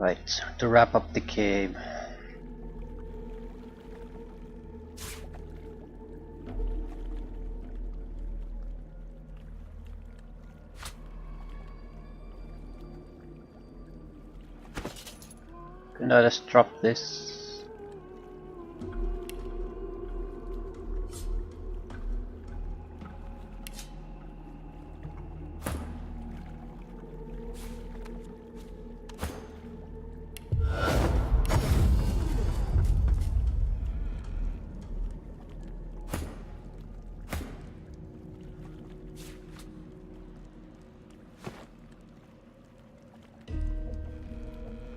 Right, to wrap up the cave. Can I just drop this?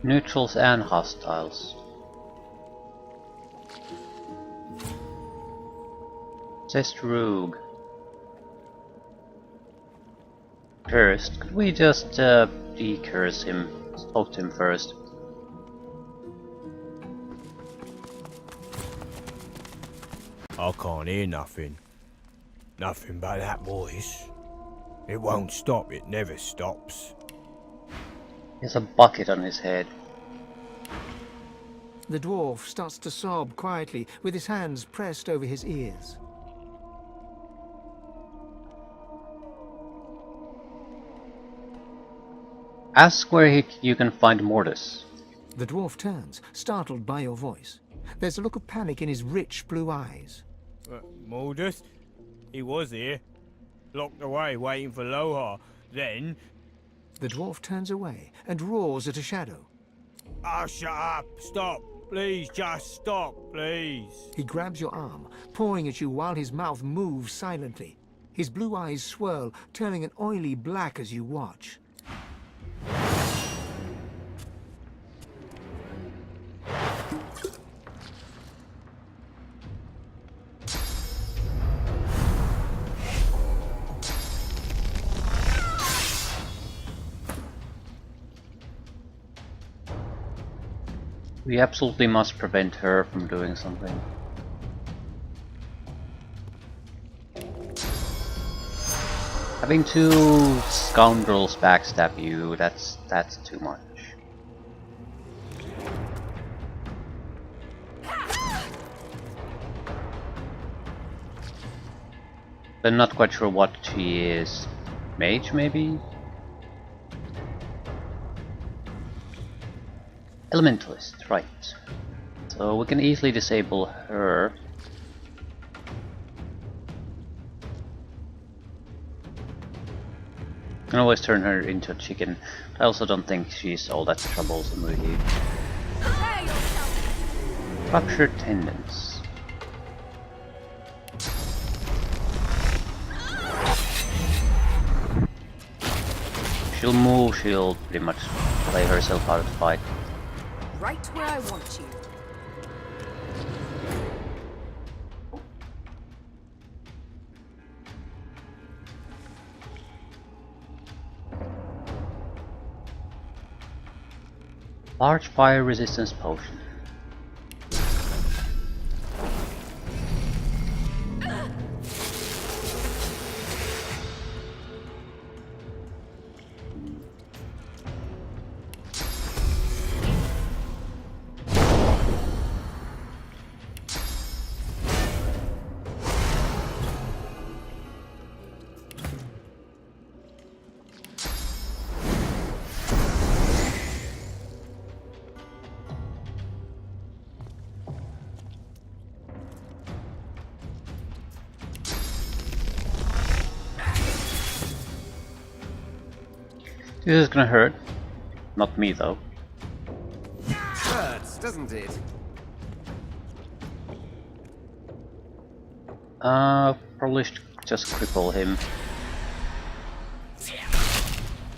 Neutrals and hostiles. Just rogue. First, could we just decurse him? Let's talk to him first. I can't hear nothing. Nothing but that voice. It won't stop, it never stops. He has a bucket on his head. The dwarf starts to sob quietly, with his hands pressed over his ears. Ask where you can find Mortis. The dwarf turns, startled by your voice. There's a look of panic in his rich blue eyes. Modus? He was here. Locked away, waiting for Loha. Then... The dwarf turns away and roars at a shadow. Oh, shut up! Stop! Please, just stop, please! He grabs your arm, pawing at you while his mouth moves silently. His blue eyes swirl, turning an oily black as you watch. We absolutely must prevent her from doing something. Having two scoundrels backstab you, that's too much. I'm not quite sure what she is. Mage, maybe? Elementalist, right. So we can easily disable her. Can always turn her into a chicken. I also don't think she's all that troublesome really. Ruptured tendons. She'll move, she'll pretty much play herself out of the fight. Right where I want you. Large fire resistance potion. This is gonna hurt. Not me though. Hurts, doesn't it? Probably should just cripple him.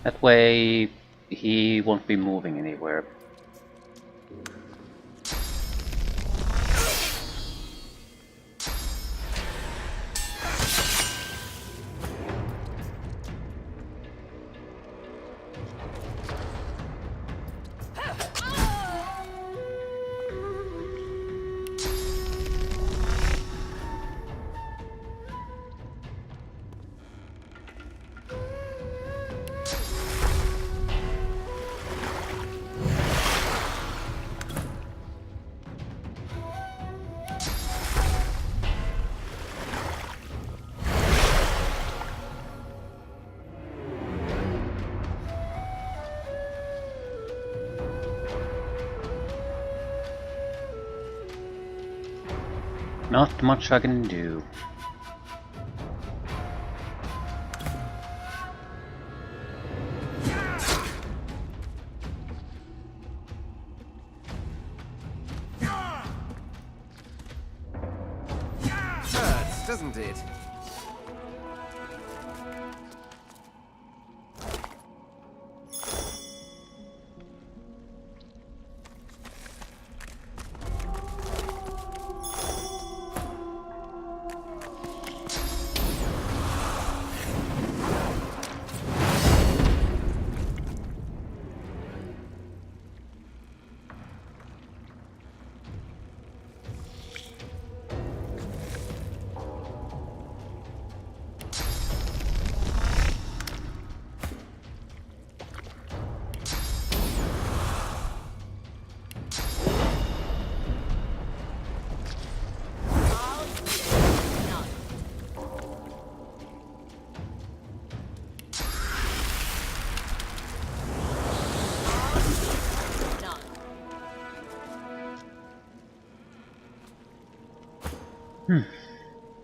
That way he won't be moving anywhere. Not much I can do. Hurts, doesn't it?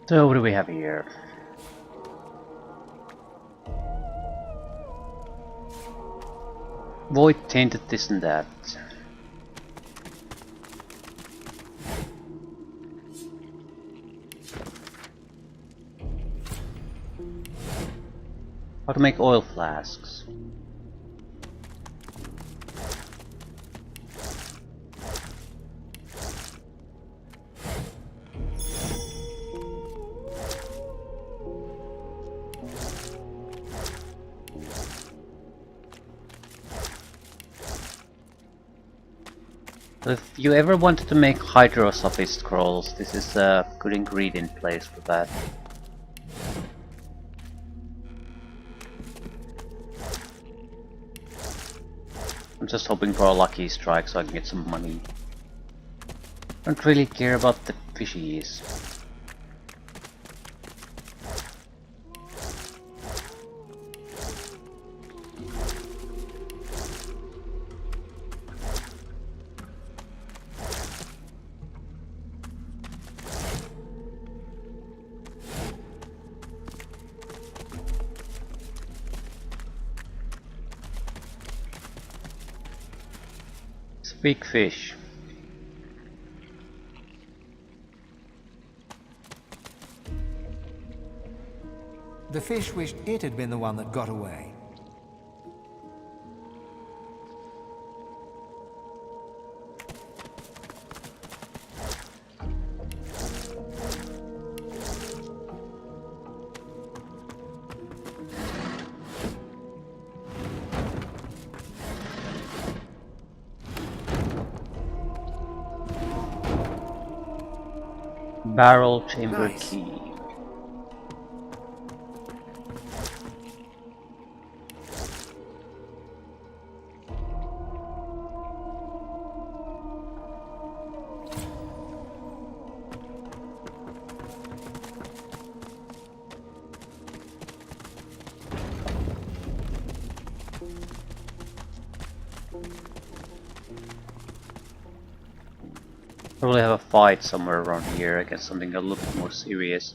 So what do we have here? Void tainted this and that. How to make oil flasks. If you ever wanted to make hydrosophy scrolls, this is a good ingredient place for that. I'm just hoping for a lucky strike so I can get some money. Don't really care about the fishies. Big fish. The fish wished it had been the one that got away. Barrel chamber Nice. key. Probably have a fight somewhere around here against something a little bit more serious.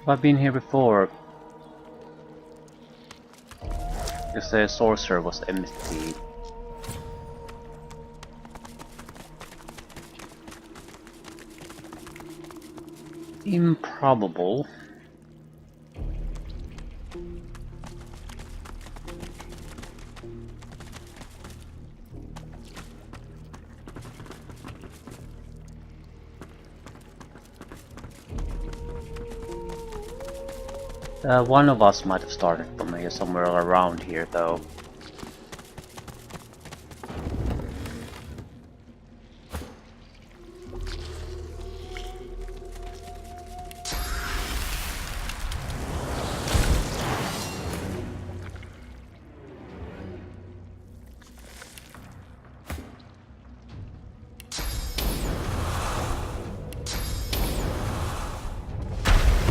Have I been here before? Because the sorcerer was empty. Improbable. One of us might have started from here, somewhere around here, though.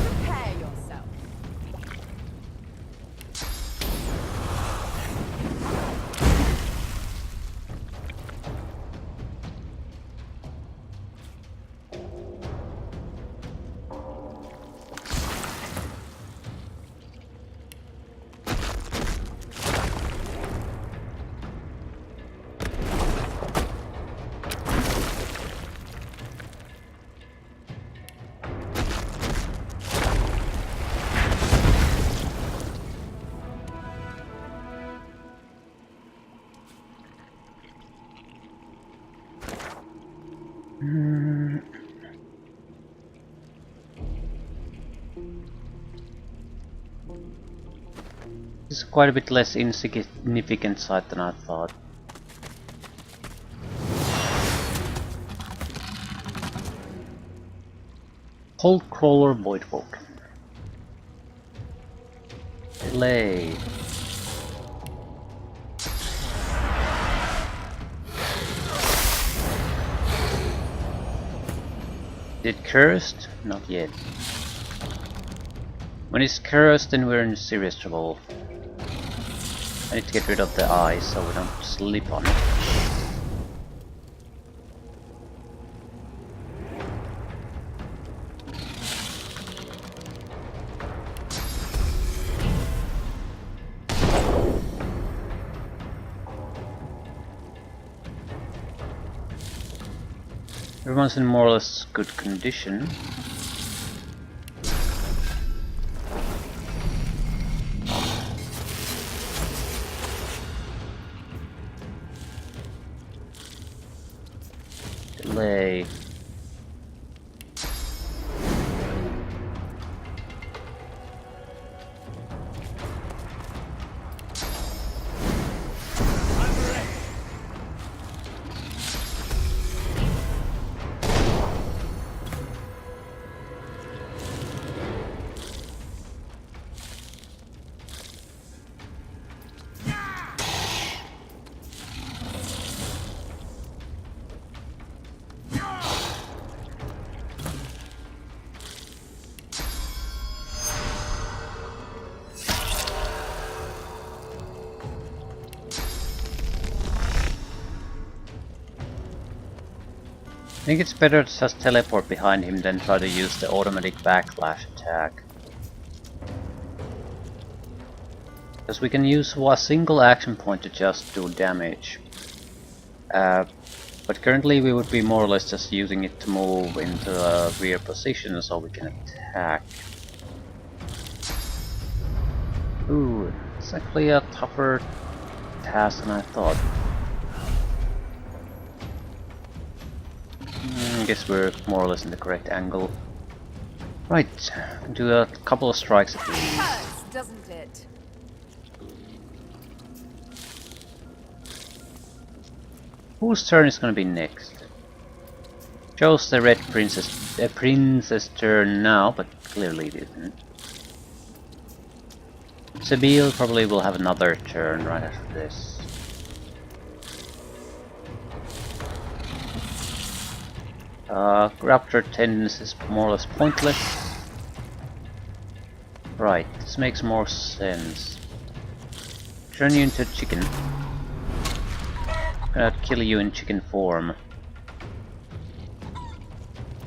Prepare yourself. This is quite a bit less insignificant site than I thought. Cold Crawler Voidwalk. Delay. Is it cursed? Not yet. When it's cursed, then we're in serious trouble. I need to get rid of the eye so we don't slip on it. Everyone's in more or less good condition. Delay. I think it's better to just teleport behind him than try to use the automatic backlash attack. Because we can use a single action point to just do damage. But currently we would be more or less just using it to move into a rear position so we can attack. Ooh, it's actually a tougher task than I thought. I guess we're more or less in the correct angle. Right, do a couple of strikes at least. Hurts, doesn't it? Whose turn is gonna be next? Shows the red princess turn now, but clearly it isn't. Sabine probably will have another turn right after this. Raptor tendons is more or less pointless. Right, this makes more sense. Turn you into a chicken. I'm gonna kill you in chicken form.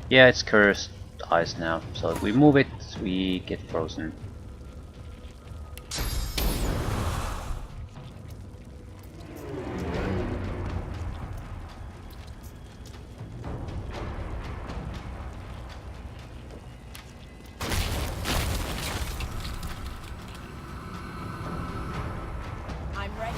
Yeah, it's cursed eyes now, so if we move it, we get frozen. I'm ready.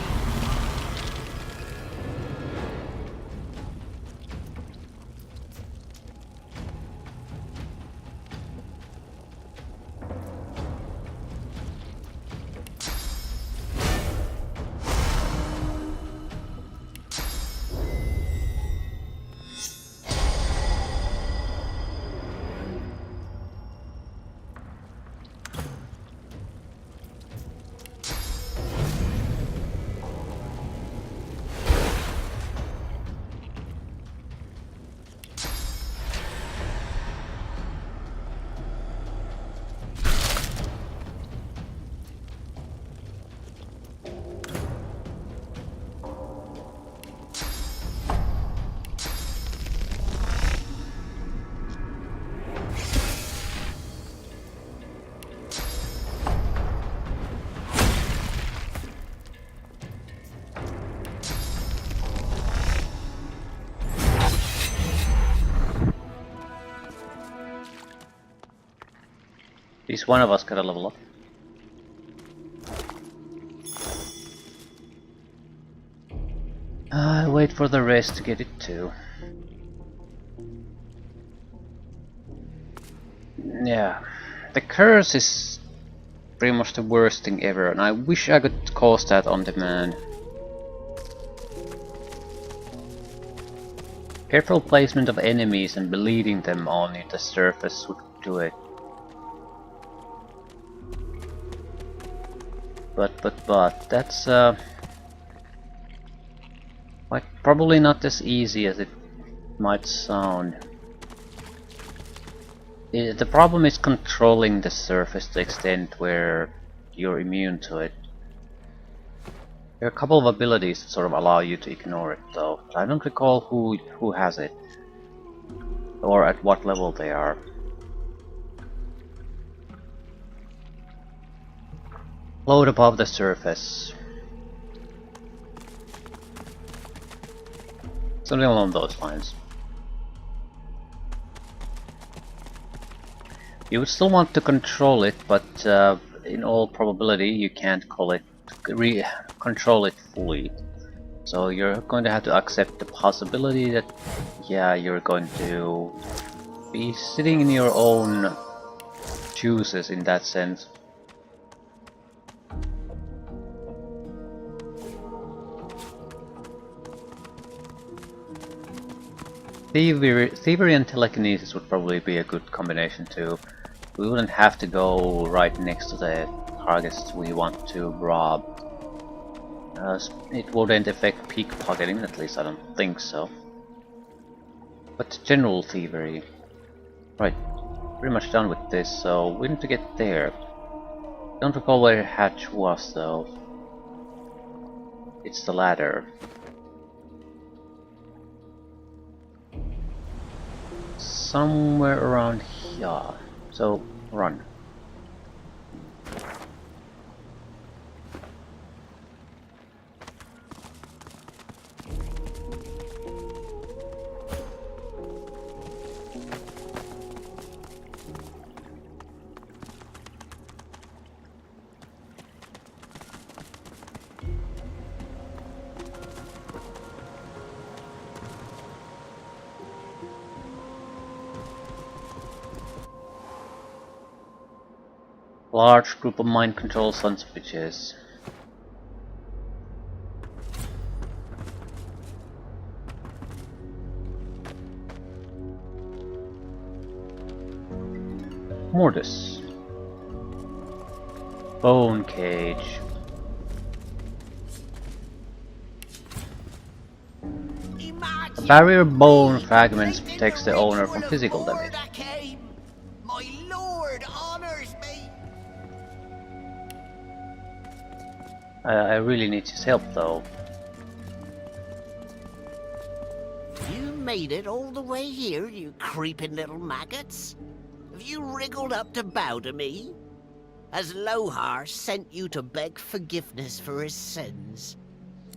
least one of us got a level up. I'll wait for the rest to get it too. Yeah, the curse is pretty much the worst thing ever, and I wish I could cause that on demand. Careful placement of enemies and bleeding them on the surface would do it. But that's like probably not as easy as it might sound. The problem is controlling the surface to the extent where you're immune to it. There are a couple of abilities that sort of allow you to ignore it though. I don't recall who has it or at what level they are. Float above the surface. Something along those lines. You would still want to control it, but in all probability you can't control it fully. So you're going to have to accept the possibility that, yeah, you're going to be sitting in your own juices in that sense. Thievery and telekinesis would probably be a good combination too. We wouldn't have to go right next to the targets we want to rob. It wouldn't affect pickpocketing, at least I don't think so. But general thievery. Right, pretty much done with this, so we need to get there. Don't recall where hatch was though. It's the ladder. Somewhere around here. So run. Large group of mind control sons of bitches. Mortis. Bone cage. Barrier bone fragments protects the owner from physical damage. My lord honors me. I really need his help though. You made it all the way here, you creeping little maggots? Have you wriggled up to bow to me? Has Lohar sent you to beg forgiveness for his sins?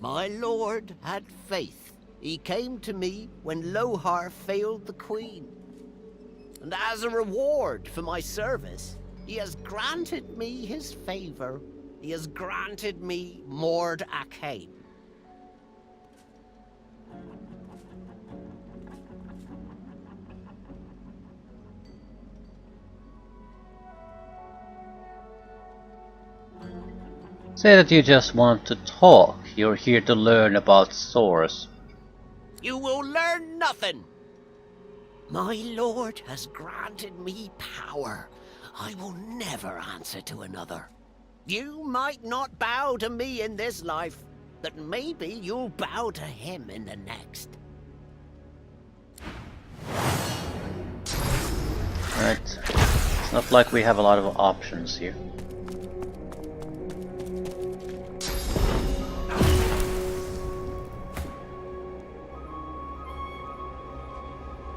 My lord had faith. He came to me when Lohar failed the queen. And as a reward for my service, he has granted me his favor. He has granted me Mord Akhaim. Say that you just want to talk. You're here to learn about swords. You will learn nothing. My lord has granted me power. I will never answer to another. You might not bow to me in this life, but maybe you'll bow to him in the next. Right. It's not like we have a lot of options here.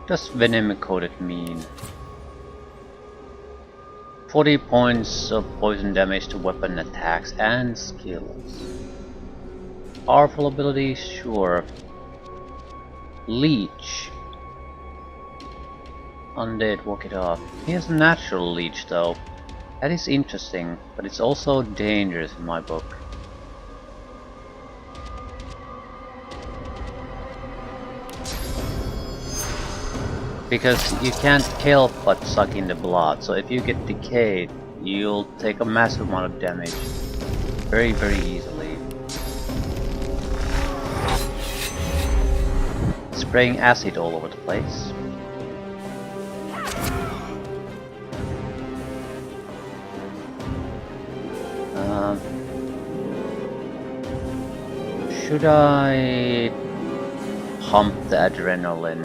Just venom coated mean. 40 points of poison damage to weapon attacks and skills. Powerful abilities, sure. Leech. Undead, walk it off. He has natural leech though. That is interesting, but it's also dangerous in my book. Because you can't help but suck in the blood, so if you get decayed, you'll take a massive amount of damage very, very easily. Spraying acid all over the place. Should I pump the adrenaline?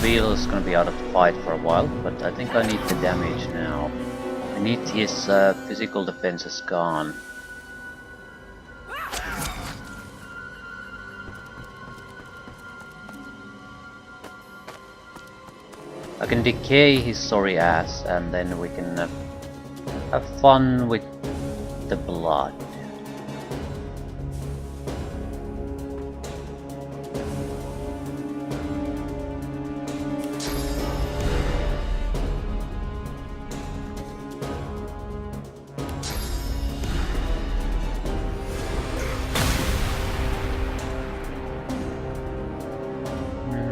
Beetle is gonna be out of the fight for a while, but I think I need the damage now. I need his physical defenses gone. I can decay his sorry ass, and then we can have fun with the blood.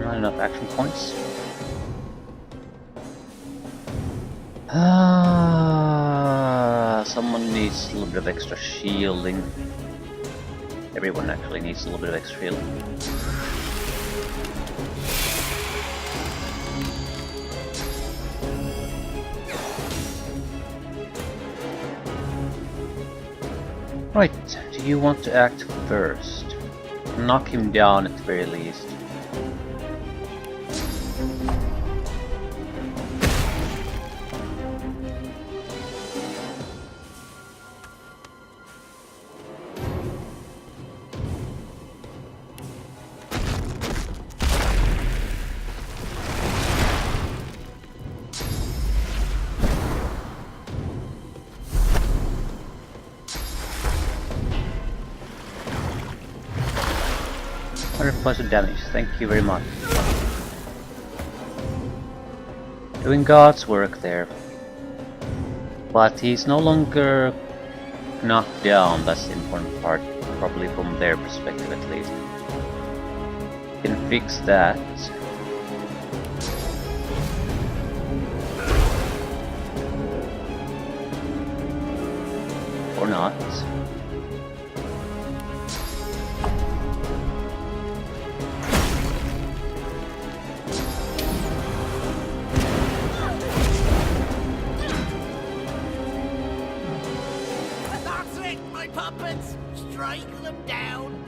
Not enough action points. Someone needs a little bit of extra shielding. Everyone actually needs a little bit of extra shielding. Right, do you want to act first? Knock him down at the very least. Points of damage, thank you very much. Doing God's work there. But he's no longer knocked down, that's the important part, probably from their perspective at least. Can fix that. Or not. Puppets, strike them down.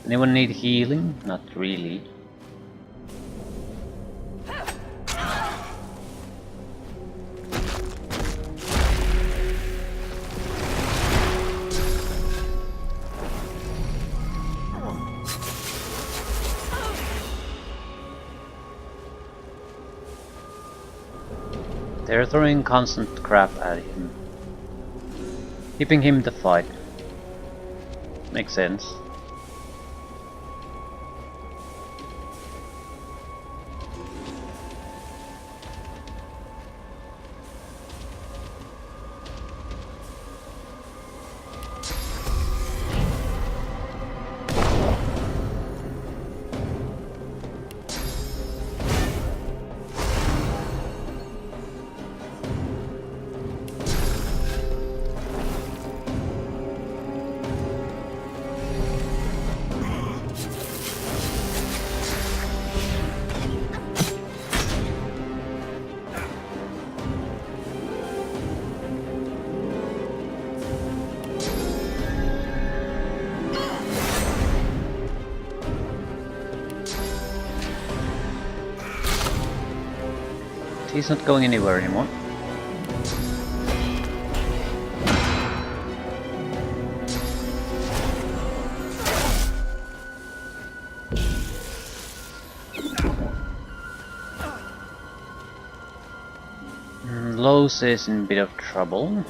Anyone need healing? Not really. They're throwing constant crap at him, keeping him to fight. Makes sense. He's not going anywhere anymore. Low Nose is in a bit of trouble.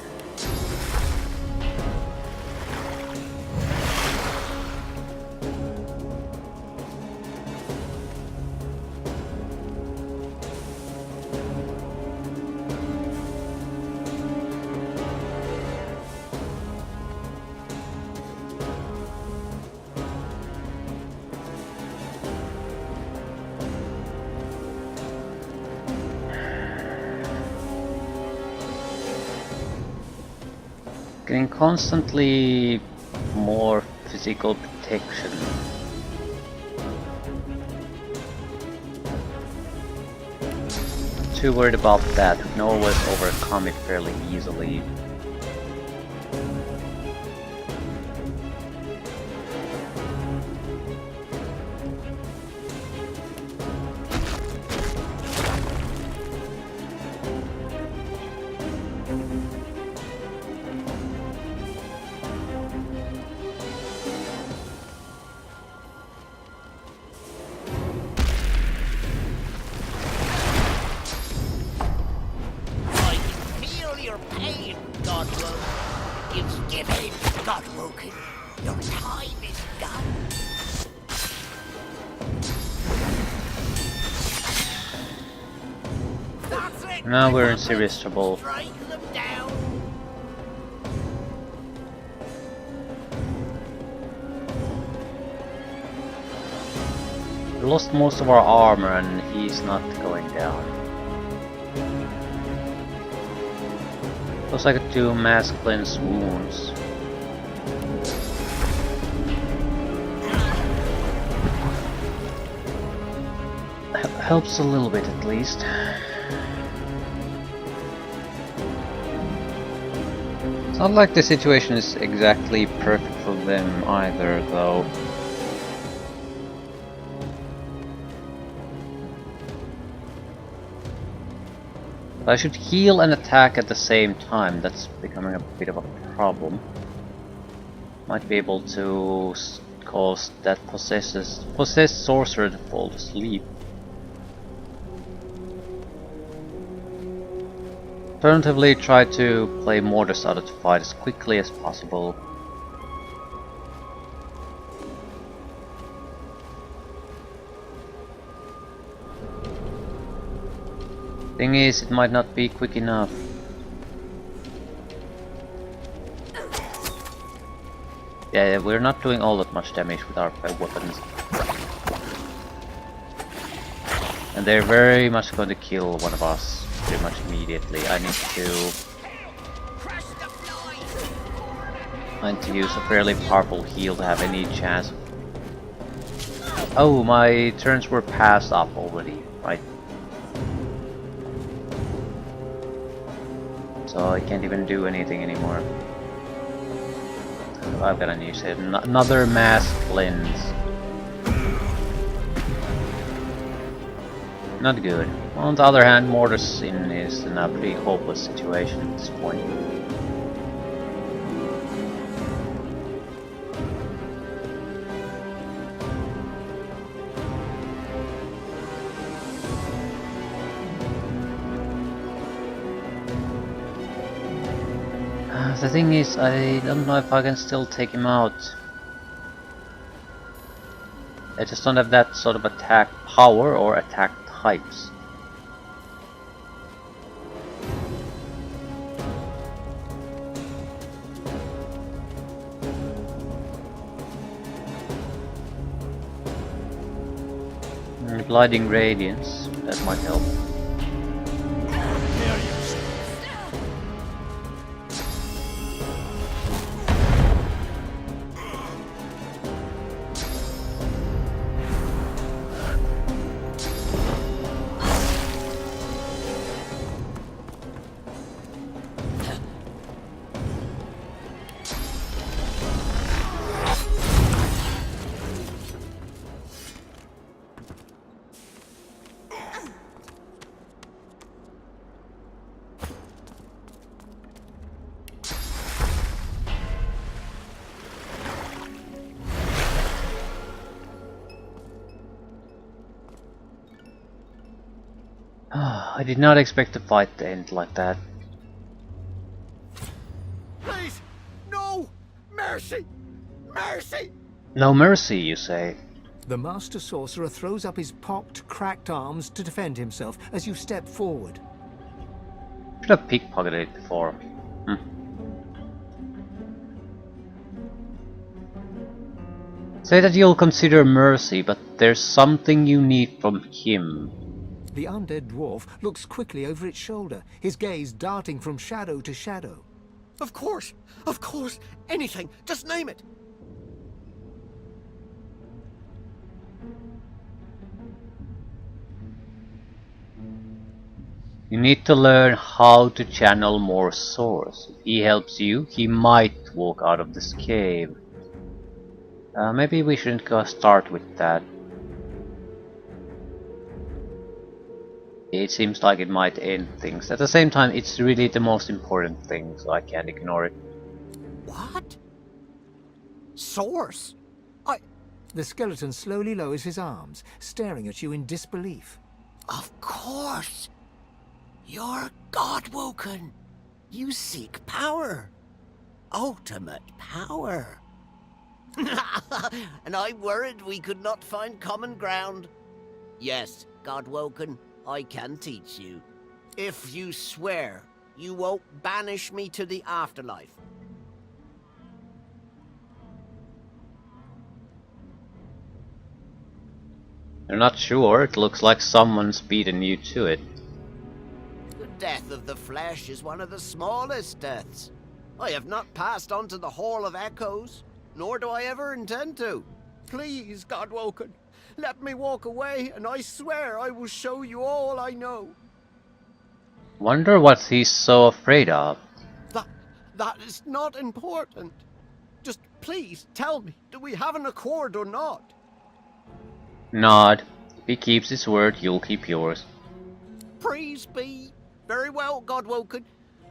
Getting constantly more physical protection. Not too worried about that, we can always overcome it fairly easily. I can feel your pain, Godwoken. It's giving, Godwoken. Your time is done. That's it. Now we're in serious trouble. Strike them down. We lost most of our armor and he's not going down. Looks like I could do mass cleanse wounds. Helps a little bit at least. It's not like the situation is exactly perfect for them either, though. I should heal and attack at the same time. That's becoming a bit of a problem. Might be able to cause that possessed sorcerer to fall asleep. Alternatively, try to play mortars out of the fight as quickly as possible. Thing is, it might not be quick enough. Yeah, we're not doing all that much damage with our weapons. And they're very much going to kill one of us pretty much immediately. I need to use a fairly powerful heal to have any chance. Oh, my turns were passed up already, right? So I can't even do anything anymore. I've got a new set. Another mass cleanse. Not good. On the other hand, Mortis is in a pretty hopeless situation at this point. The thing is, I don't know if I can still take him out. I just don't have that sort of attack power or attack types. Blinding Radiance, that might help. I did not expect the fight to end like that. Mercy! Mercy! No mercy, you say? The Master Sorcerer throws up his pocked, cracked arms to defend himself as you step forward. Should have pickpocketed it before. Hmm. Say that you'll consider mercy, but there's something you need from him. The undead dwarf looks quickly over its shoulder, his gaze darting from shadow to shadow. Of course! Anything! Just name it! You need to learn how to channel more source. If he helps you, he might walk out of this cave. Maybe we shouldn't go start with that. It seems like it might end things. At the same time, it's really the most important thing, so I can't ignore it. What? Source? The skeleton slowly lowers his arms, staring at you in disbelief. Of course. You're God-woken. You seek power. Ultimate power. And I worried we could not find common ground. Yes, God-woken, I can teach you. If you swear you won't banish me to the afterlife. You're not sure? It looks like someone's beaten you to it. The death of the flesh is one of the smallest deaths. I have not passed on to the Hall of Echoes, nor do I ever intend to. Please, Godwoken, let me walk away, and I swear I will show you all I know. Wonder what he's so afraid of. That is not important. Just please tell me, do we have an accord or not? Nod. If he keeps his word, you'll keep yours. Praise be. Very well, Godwoken.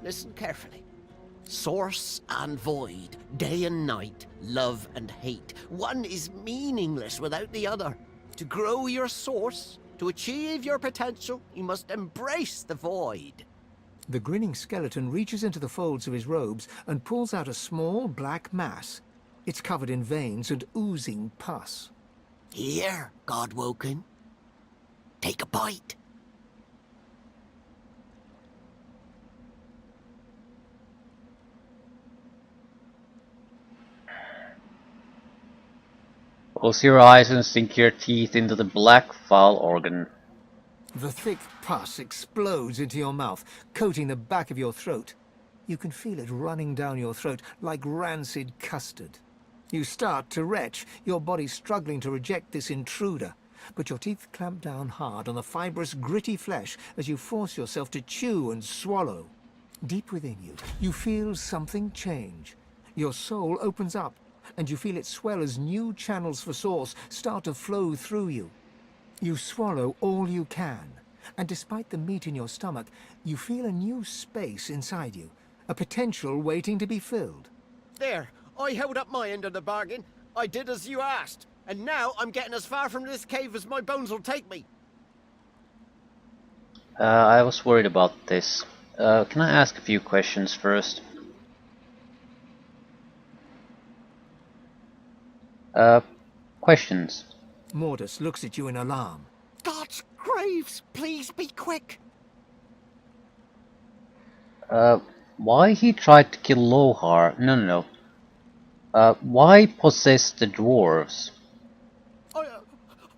Listen carefully. Source and void, day and night, love and hate. One is meaningless without the other. To grow your source, to achieve your potential, you must embrace the void. The grinning skeleton reaches into the folds of his robes and pulls out a small black mass. It's covered in veins and oozing pus. Here, Godwoken. Take a bite. Close your eyes and sink your teeth into the black foul organ. The thick pus explodes into your mouth, coating the back of your throat. You can feel it running down your throat like rancid custard. You start to retch, your body struggling to reject this intruder. But your teeth clamp down hard on the fibrous, gritty flesh as you force yourself to chew and swallow. Deep within you, you feel something change. Your soul opens up, and you feel it swell as new channels for source start to flow through you. You swallow all you can, and despite the meat in your stomach, you feel a new space inside you, a potential waiting to be filled. There, I held up my end of the bargain. I did as you asked. And now I'm getting as far from this cave as my bones will take me. I was worried about this. Can I ask a few questions first? Questions. Mortis looks at you in alarm. God's graves, please be quick. Why he tried to kill Lohar? No. Why possess the dwarves?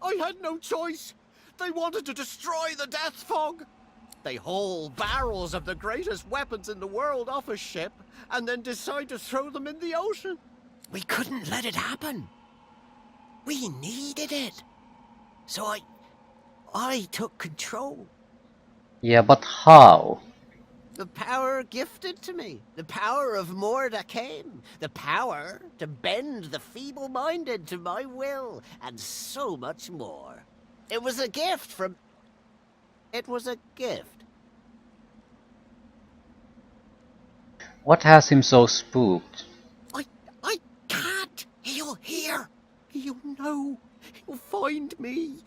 I had no choice. They wanted to destroy the Death Fog. They haul barrels of the greatest weapons in the world off a ship and then decide to throw them in the ocean. We couldn't let it happen. We needed it. So I took control. Yeah, but how? The power gifted to me. The power of Mordecai. The power to bend the feeble-minded to my will. And so much more. It was a gift from... It was a gift. What has him so spooked? I can't. He'll hear. He'll know. He'll find me.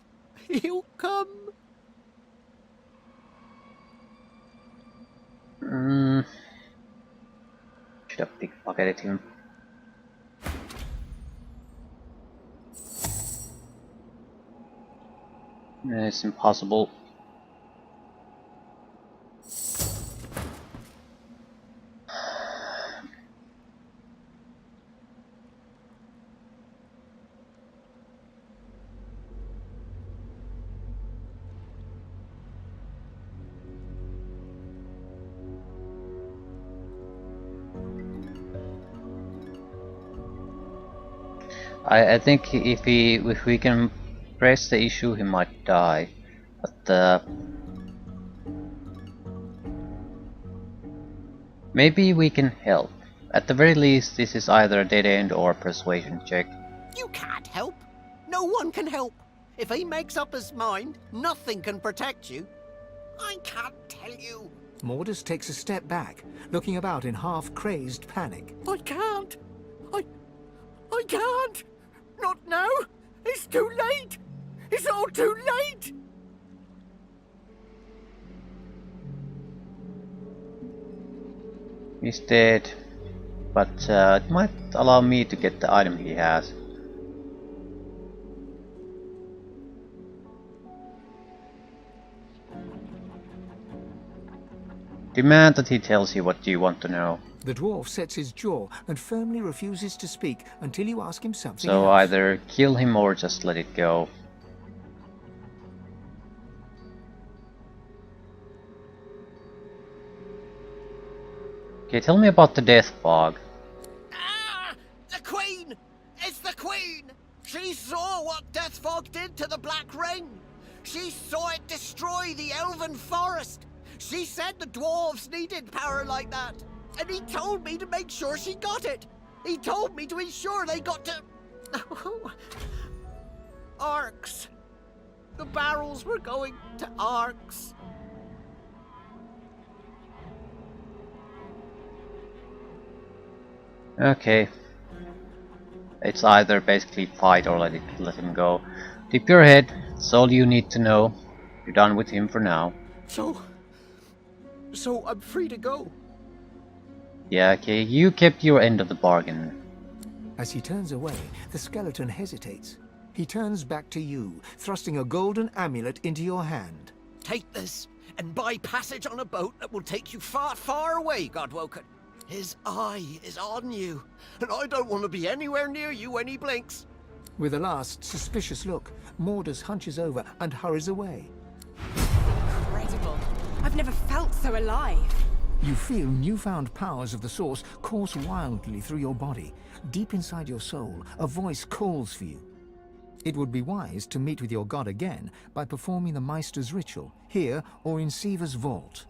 He'll come. Should have pickpocketed him. It's impossible. I think if we can press the issue, he might die. But maybe we can help. At the very least, this is either a dead end or a persuasion check. You can't help. No one can help. If he makes up his mind, nothing can protect you. I can't tell you. Mordus takes a step back, looking about in half-crazed panic. I can't. I can't. Not now. It's too late. It's all too late. He's dead, but it might allow me to get the item he has. Demand that he tells you what you want to know. The dwarf sets his jaw and firmly refuses to speak until you ask him something So else. either kill him or just let it go. Okay, tell me about the death fog. Ah! The Queen! It's the Queen! She saw what Death Fog did to the Black Ring! She saw it destroy the Elven Forest! She said the dwarves needed power like that! And he told me to make sure she got it! He told me to ensure they got to... Arcs! The barrels were going to Arcs! Okay. It's either basically fight or let him go. Tip your head, that's all you need to know. You're done with him for now. So I'm free to go? Yeah, okay, you kept your end of the bargain. As he turns away, the skeleton hesitates. He turns back to you, thrusting a golden amulet into your hand. Take this, and buy passage on a boat that will take you far, far away, Godwoken. His eye is on you, and I don't want to be anywhere near you when he blinks. With a last suspicious look, Mordus hunches over and hurries away. Incredible. I've never felt so alive. You feel newfound powers of the Source course wildly through your body. Deep inside your soul, a voice calls for you. It would be wise to meet with your god again by performing the Meister's ritual, here or in Siva's vault.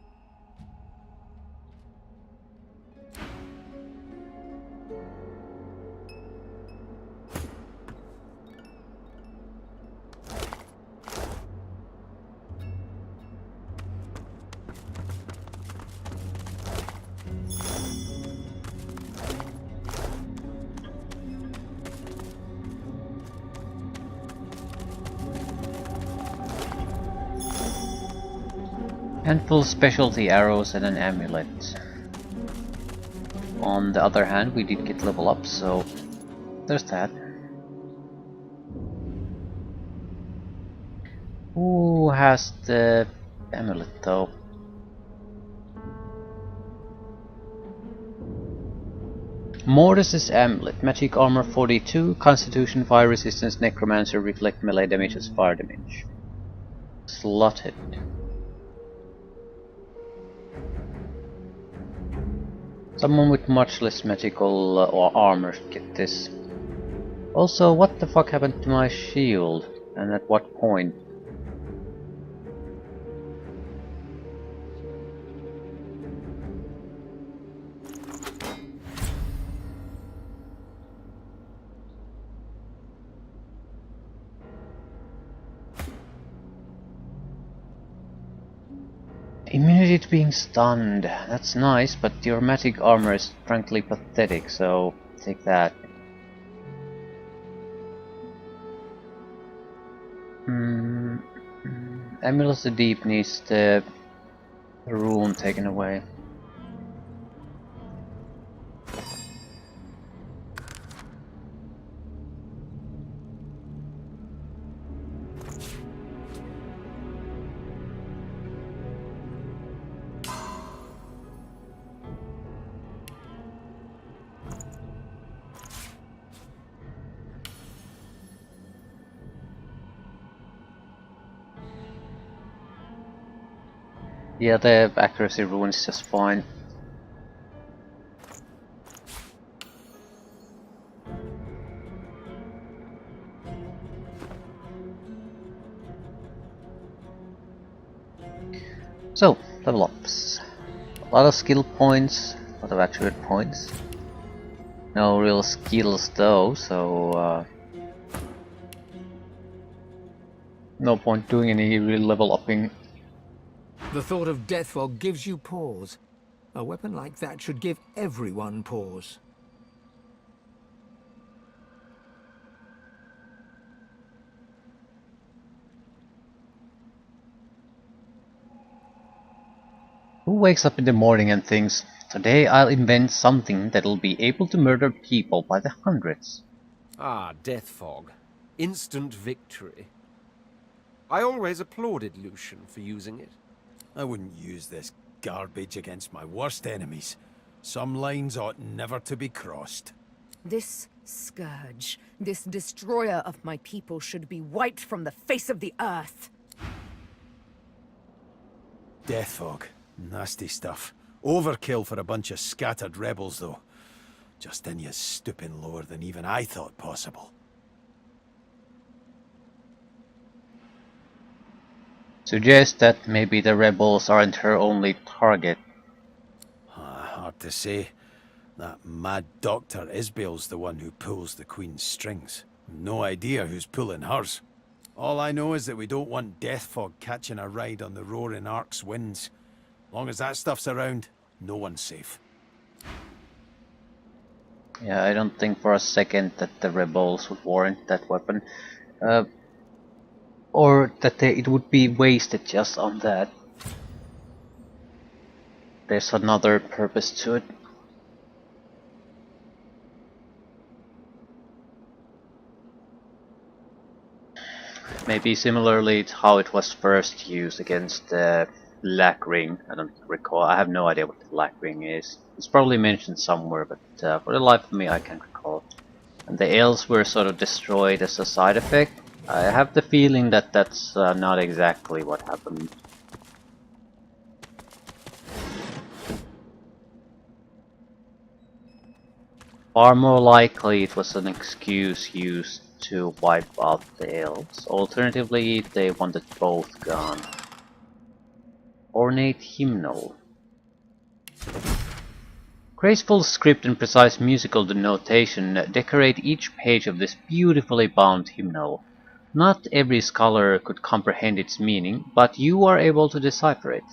Handful specialty arrows and an amulet. On the other hand, we did get level up, so there's that. Who has the amulet though? Mordus's amulet, magic armor 42, constitution fire resistance, necromancer, reflect melee damage as fire damage. Slotted. Someone with much less magical or armor should get this. Also, what the fuck happened to my shield? And at what point? Immunity to being stunned. That's nice, but your magic armor is frankly pathetic, so take that. Amulet of the Deep needs the rune taken away. Yeah, the accuracy rune is just fine. So, level ups. A lot of skill points, a lot of attribute points. No real skills though, so no point doing any real level upping. The thought of death fog gives you pause. A weapon like that should give everyone pause. Who wakes up in the morning and thinks, today I'll invent something that'll be able to murder people by the hundreds? Ah, death fog. Instant victory. I always applauded Lucian for using it. I wouldn't use this garbage against my worst enemies. Some lines ought never to be crossed. This scourge, this destroyer of my people should be wiped from the face of the earth. Death fog. Nasty stuff. Overkill for a bunch of scattered rebels, though. Justinia's stooping lower than even I thought possible. Suggest that maybe the rebels aren't her only target. Hard to say. That mad doctor Isbale's the one who pulls the Queen's strings. No idea who's pulling hers. All I know is that we don't want death fog catching a ride on the roaring Ark's winds. Long as that stuff's around, no one's safe. Yeah, I don't think for a second that the rebels would warrant that weapon. Or that it would be wasted just on that. There's another purpose to it. Maybe similarly to how it was first used against the Black Ring. I don't recall. I have no idea what the Black Ring is. It's probably mentioned somewhere, but for the life of me I can't recall. And the elves were sort of destroyed as a side effect. I have the feeling that that's not exactly what happened. Far more likely it was an excuse used to wipe out the elves. Alternatively, they wanted both gone. Ornate hymnal. Graceful script and precise musical notation decorate each page of this beautifully bound hymnal. Not every scholar could comprehend its meaning, but you are able to decipher it.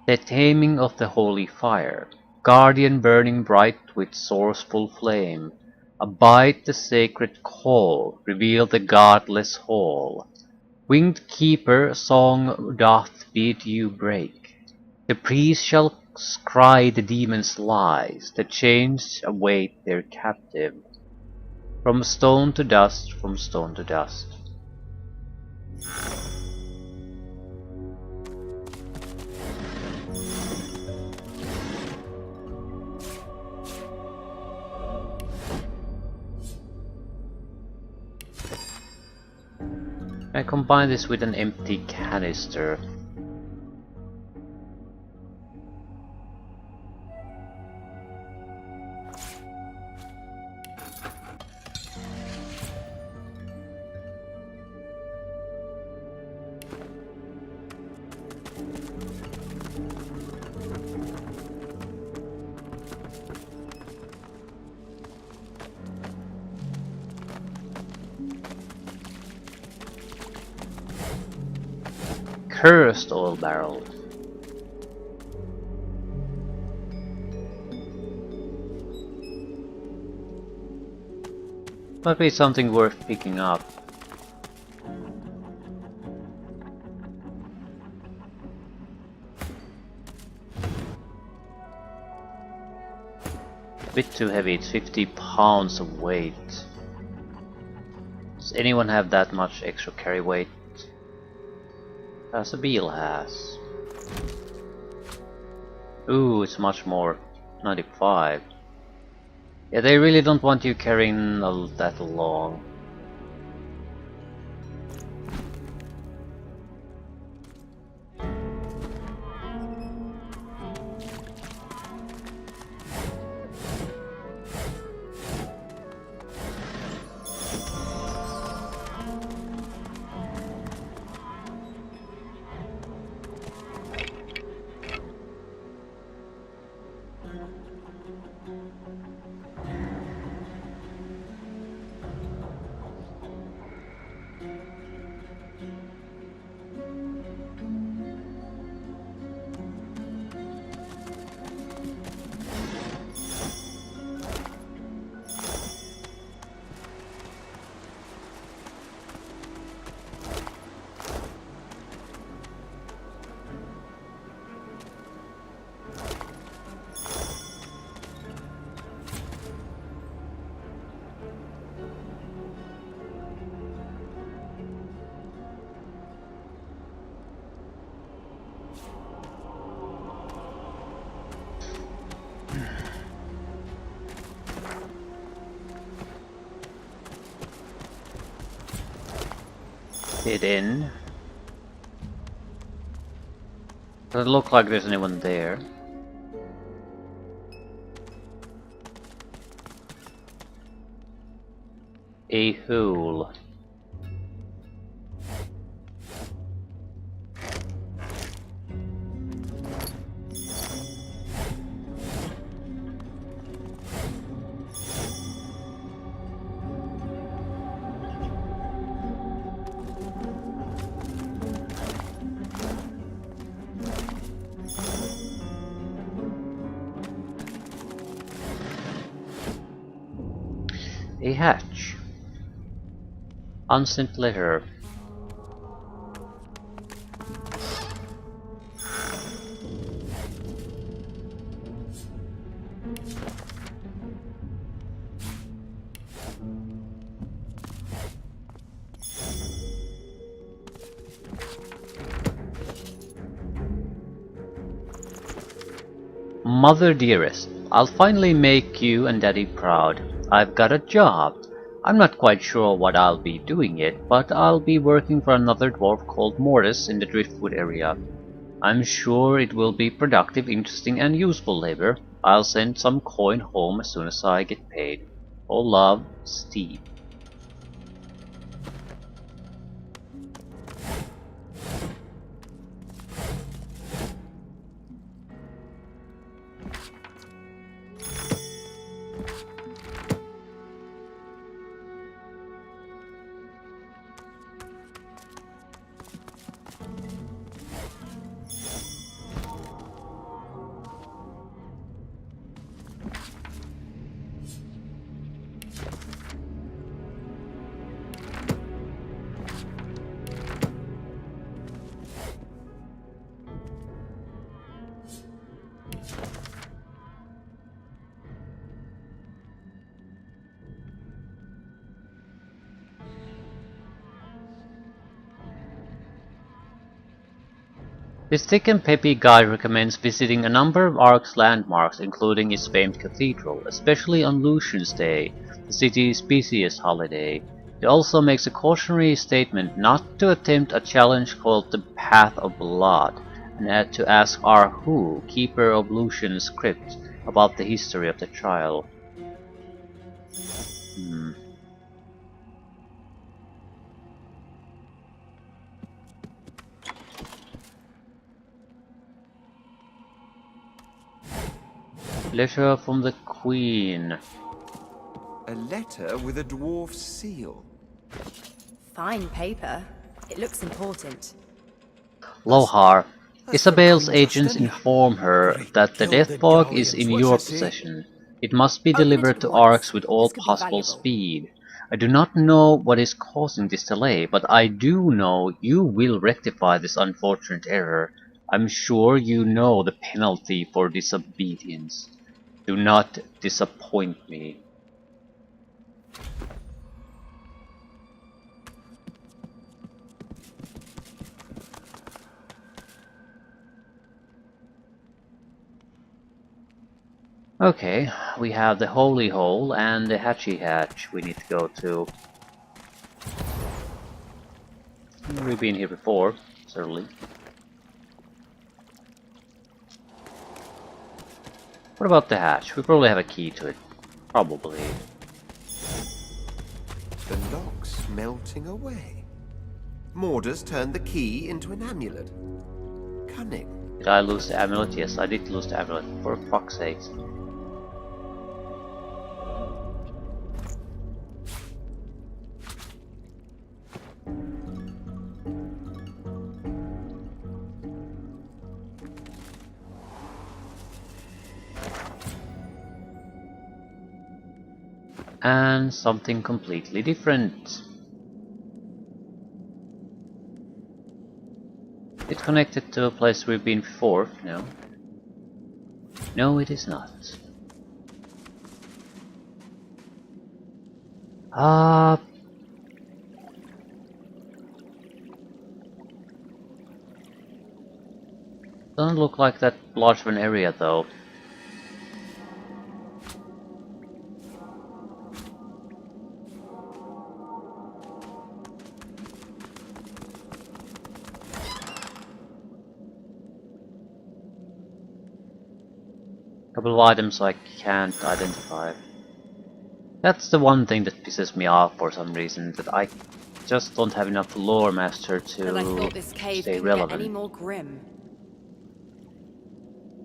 The taming of the holy fire, guardian burning bright with sourceful flame, abide the sacred call, reveal the godless hall. Winged keeper, song doth bid you break. The priest shall cry the demon's lies, the chains await their captive. From stone to dust, from stone to dust. I combine this with an empty canister. Cursed oil barrel. Might be something worth picking up. A bit too heavy, it's 50 pounds of weight. Does anyone have that much extra carry weight? As a Beal has. Ooh, it's much more. 95. Yeah, they really don't want you carrying that long. Get in. Doesn't look like there's anyone there. A hole. A hatch. Unsent letter. Mother dearest, I'll finally make you and Daddy proud. I've got a job. I'm not quite sure what I'll be doing yet, but I'll be working for another dwarf called Mortis in the Driftwood area. I'm sure it will be productive, interesting, and useful labor. I'll send some coin home as soon as I get paid. All love, Steve. This thick and peppy guide recommends visiting a number of Ark's landmarks, including its famed cathedral, especially on Lucian's Day, the city's busiest holiday. It also makes a cautionary statement not to attempt a challenge called the Path of Blood, and to ask Arhu, keeper of Lucian's crypt, about the history of the child. Letter from the Queen. A letter with a dwarf seal. Fine paper. It looks important. Lohar. That's Isabel's the Queen agents Justinian. inform her that the Killed death the fog is Gallians. in What's your it say? possession. It must be Open it delivered at to once. Arx with all This could be possible valuable. speed. I do not know what is causing this delay, but I do know you will rectify this unfortunate error. I'm sure you know the penalty for disobedience. Do not disappoint me. Okay, we have the Holy Hole and the Hatchy Hatch we need to go to. We've been here before, certainly. What about the hatch? We probably have a key to it. Probably. The lock's melting away. Mordas turned the key into an amulet. Cunning. Did I lose the amulet? Yes, I did lose the amulet. For fuck's sake. And something completely different. It's connected to a place we've been before, no? No, it is not. Ah, doesn't look like that large of an area though. Couple of items I can't identify. That's the one thing that pisses me off for some reason, that I just don't have enough lore master But I to thought this cave stay couldn't get any relevant. more grim.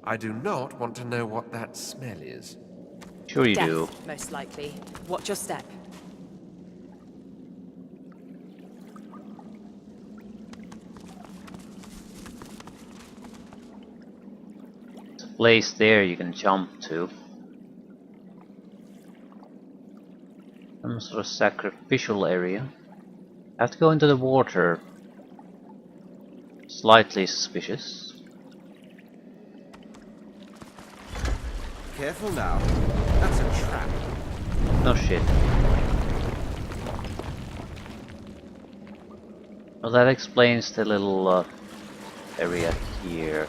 I do not want to know what that smell is. Sure you do. Death, most likely. Watch your step. There's a place there you can jump to. Some sort of sacrificial area. I have to go into the water. Slightly suspicious. Careful now. That's a trap. No shit. Well, that explains the little area here.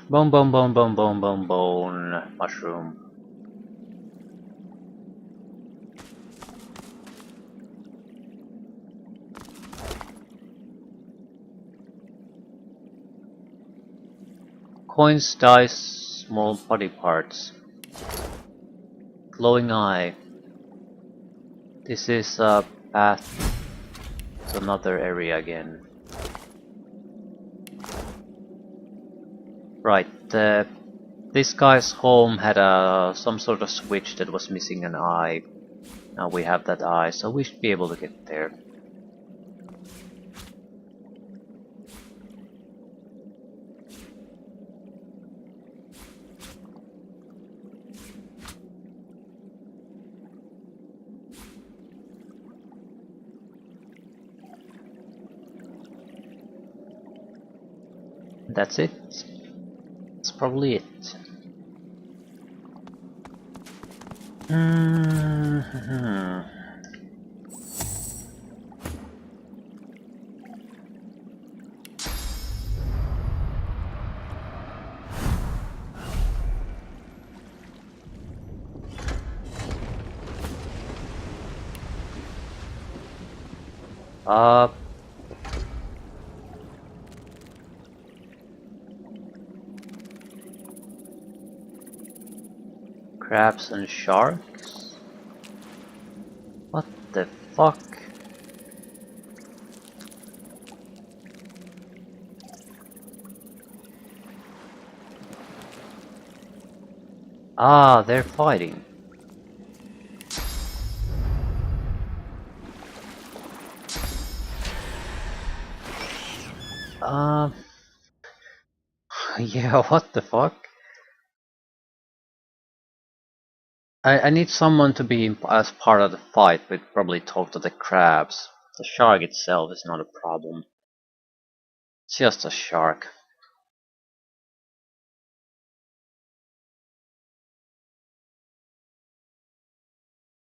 Bone, bone, bone, bone, bone, bone, bone, mushroom. Coins, dice, small body parts. Glowing eye. This is a path to another area again. Right, this guy's home had some sort of switch that was missing an eye. Now we have that eye, so we should be able to get there. That's it. That's probably it. Uh, crabs and sharks? What the fuck? Ah, they're fighting. Um, yeah, what the fuck? I need someone to be as part of the fight, but probably talk to the crabs. The shark itself is not a problem. It's just a shark.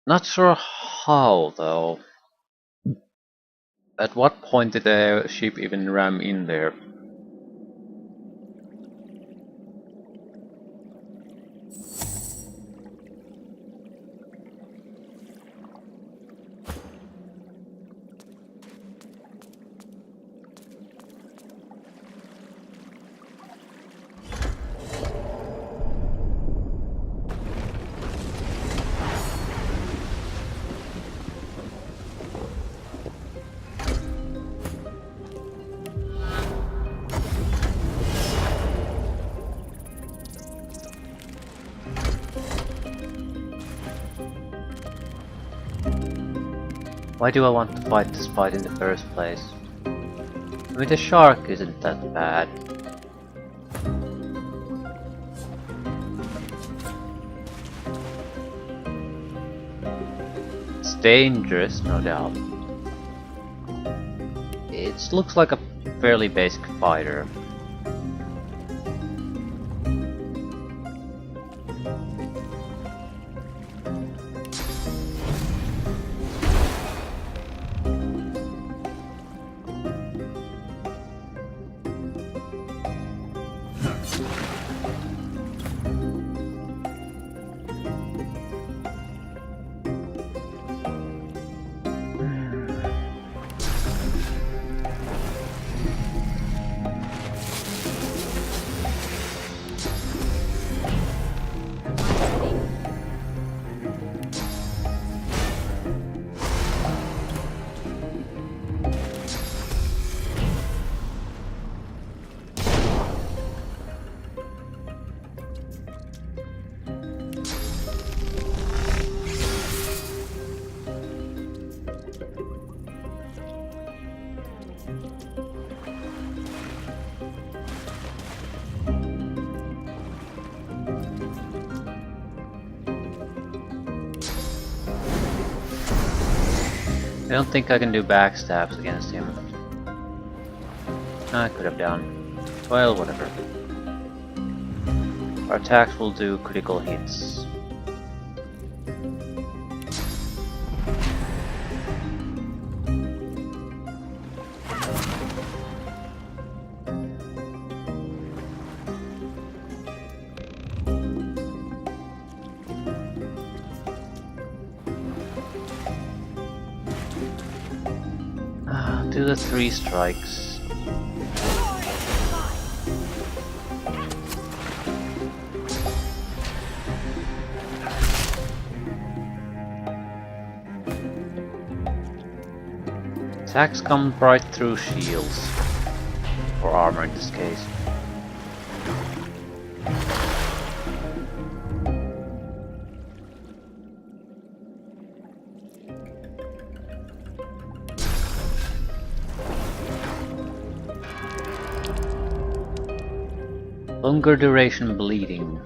Not sure how, though. At what point did the ship even ram in there? Why do I want to fight this fight in the first place? I mean, the shark isn't that bad. It's dangerous, no doubt. It looks like a fairly basic fighter. I don't think I can do backstabs against him. I could have done. Well, whatever. Our attacks will do critical hits. Do the 3 strikes. Attacks come right through shields, or armor in this case. Longer duration bleeding.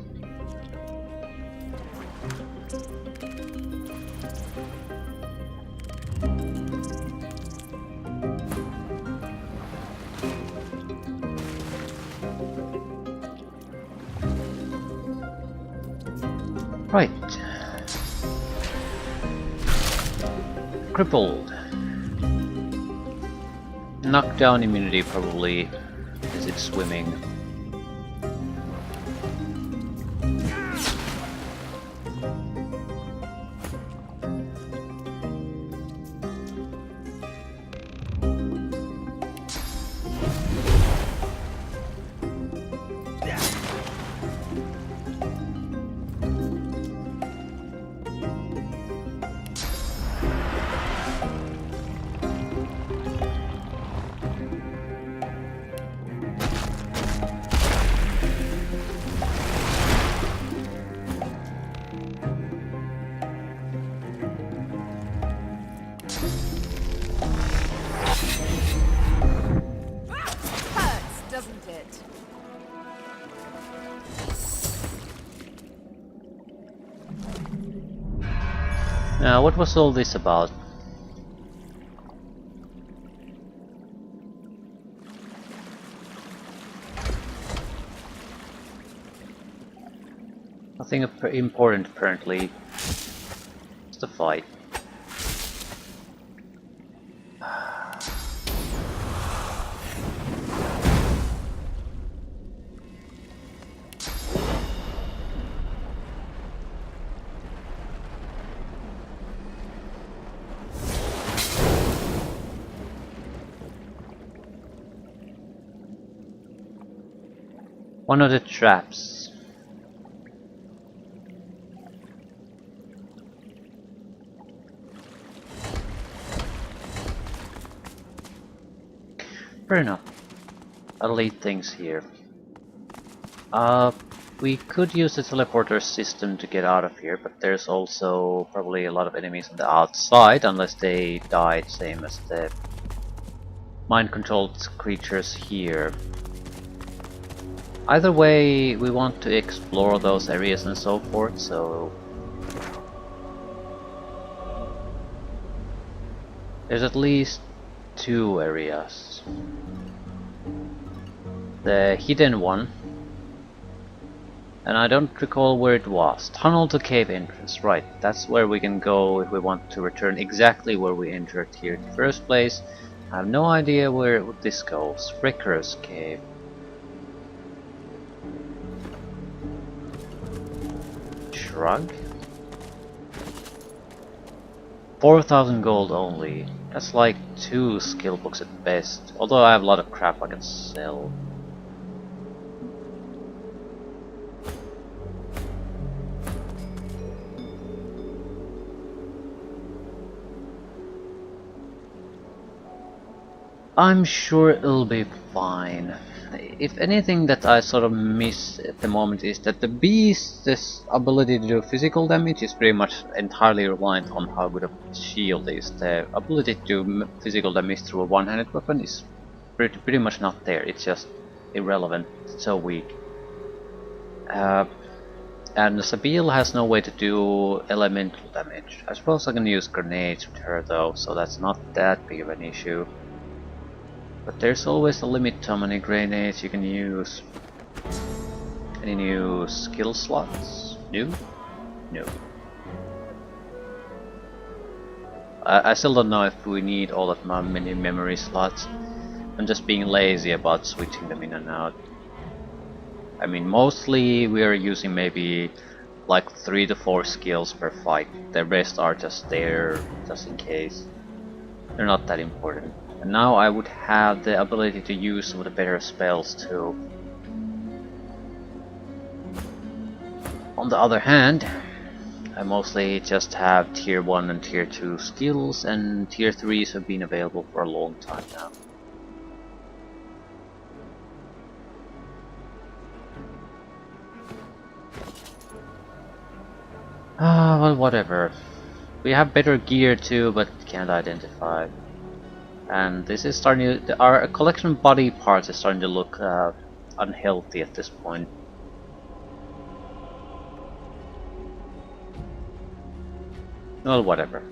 Right. Crippled. Knockdown immunity probably is it swimming. Now, what was all this about? Nothing important apparently. It's the fight. One of the traps. Fair enough. I'll leave things here. We could use the teleporter system to get out of here, but there's also probably a lot of enemies on the outside, unless they died same as the mind-controlled creatures here. Either way, we want to explore those areas and so forth, so... There's at least 2 areas. The hidden one, and I don't recall where it was. Tunnel to cave entrance, right. That's where we can go if we want to return exactly where we entered here in the first place. I have no idea where this goes. Fricker's cave. Shrug? 4,000 gold only. That's like 2 skill books at best. Although I have a lot of crap I can sell. I'm sure it'll be fine. If anything that I sort of miss at the moment is that the beast's ability to do physical damage is pretty much entirely reliant on how good a shield is. The ability to do physical damage through a one-handed weapon is pretty much not there. It's just irrelevant. It's so weak. And Sabine has no way to do elemental damage. I suppose I can use grenades with her though, so that's not that big of an issue. But there's always a limit to how many grenades you can use. Any new skill slots? New? No. I still don't know if we need all that many memory slots. I'm just being lazy about switching them in and out. I mean, mostly we are using maybe like 3 to 4 skills per fight. The rest are just there, just in case. They're not that important. And now I would have the ability to use some of the better spells too. On the other hand, I mostly just have tier 1 and tier 2 skills, and tier 3s have been available for a long time now. Ah, well, whatever. We have better gear too, but can't identify. And this is starting to, our collection of body parts is starting to look unhealthy at this point. Well, whatever.